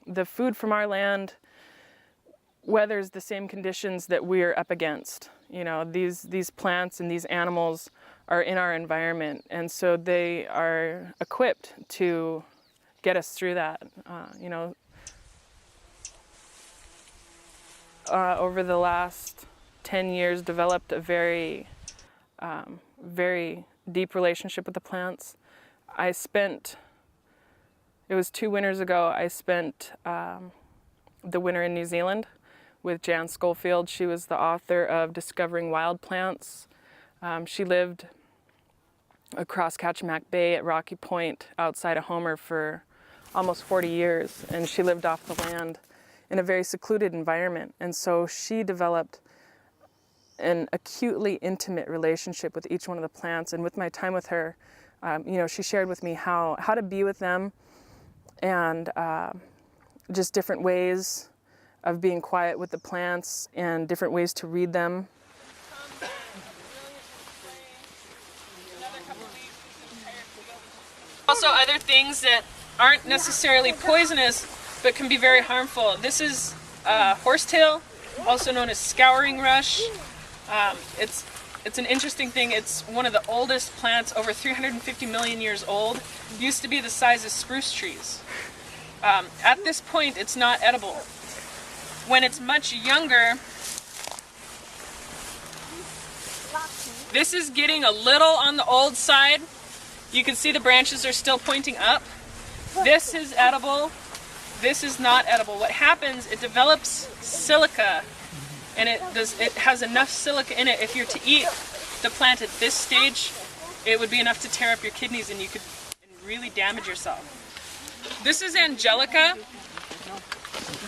the food from our land weathers the same conditions that we're up against. You know, these plants and these animals are in our environment, and so they are equipped to get us through that. Over the last 10 years, developed a very deep relationship with the plants. It was 2 winters ago, I spent the winter in New Zealand with Jan Schofield. She was the author of Discovering Wild Plants. She lived across Kachemak Bay at Rocky Point outside of Homer for almost 40 years, and she lived off the land in a very secluded environment. And so she developed an acutely intimate relationship with each one of the plants. And with my time with her, she shared with me how to be with them, and just different ways of being quiet with the plants and different ways to read them. Also, other things that aren't necessarily poisonous but can be very harmful. This is horsetail, also known as scouring rush. It's an interesting thing. It's one of the oldest plants, over 350 million years old. It used to be the size of spruce trees. At this point, it's not edible. When it's much younger, this is getting a little on the old side. You can see the branches are still pointing up. This is edible. This is not edible. What happens, it develops silica, and it has enough silica in it. If you're to eat the plant at this stage, it would be enough to tear up your kidneys, and you could really damage yourself. This is Angelica.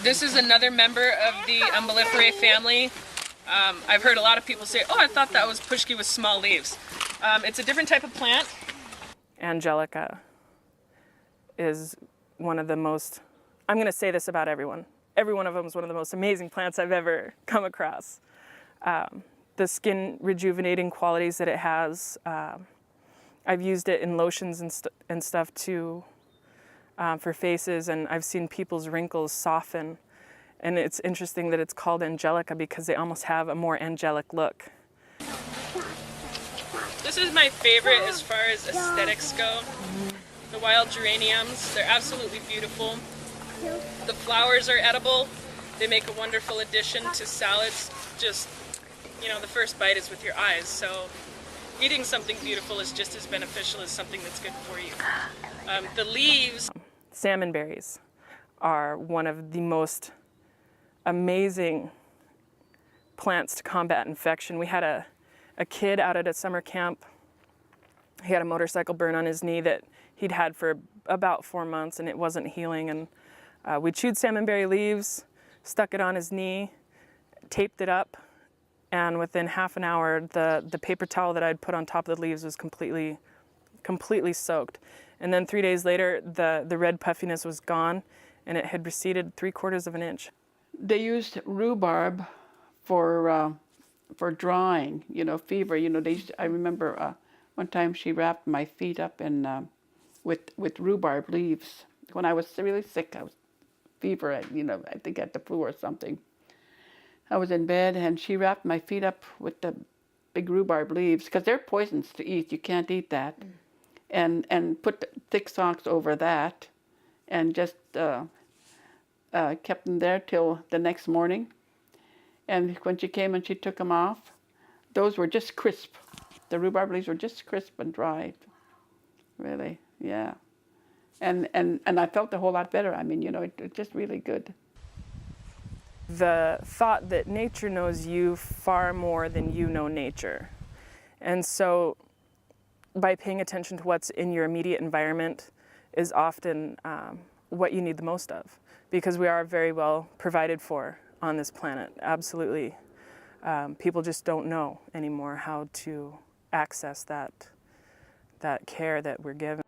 This is another member of the Umbelliferae family. I've heard a lot of people say, "Oh, I thought that was pushki with small leaves." It's a different type of plant. Angelica is one of the most, I'm going to say this about everyone. Every one of them is one of the most amazing plants I've ever come across. The skin rejuvenating qualities that it has, I've used it in lotions and stuff too, for faces, and I've seen people's wrinkles soften. And it's interesting that it's called Angelica because they almost have a more angelic look. This is my favorite as far as aesthetics go. The wild geraniums, they're absolutely beautiful. The flowers are edible. They make a wonderful addition to salads. Just, the first bite is with your eyes. So eating something beautiful is just as beneficial as something that's good for you. The leaves. Salmon berries are one of the most amazing plants to combat infection. We had a kid out at a summer camp. He had a motorcycle burn on his knee that he'd had for about 4 months, and it wasn't healing. And we chewed salmonberry leaves, stuck it on his knee, taped it up, and within half an hour, the paper towel that I'd put on top of the leaves was completely soaked. And then 3 days later, the red puffiness was gone, and it had receded 3/4 of an inch. They used rhubarb for drying, fever. I remember one time she wrapped my feet up in with rhubarb leaves when I was really sick. I was fever. I think I had the flu or something. I was in bed, and she wrapped my feet up with the big rhubarb leaves because they're poisons to eat. You can't eat that, and put thick socks over that, and just kept them there till the next morning. And when she came and she took them off, those were just crisp. The rhubarb leaves were just crisp and dried. Really, yeah. And I felt a whole lot better. I mean, it was just really good. The thought that nature knows you far more than you know nature. And so by paying attention to what's in your immediate environment is often what you need the most of, because we are very well provided for on this planet, absolutely. People just don't know anymore how to access that care that we're given.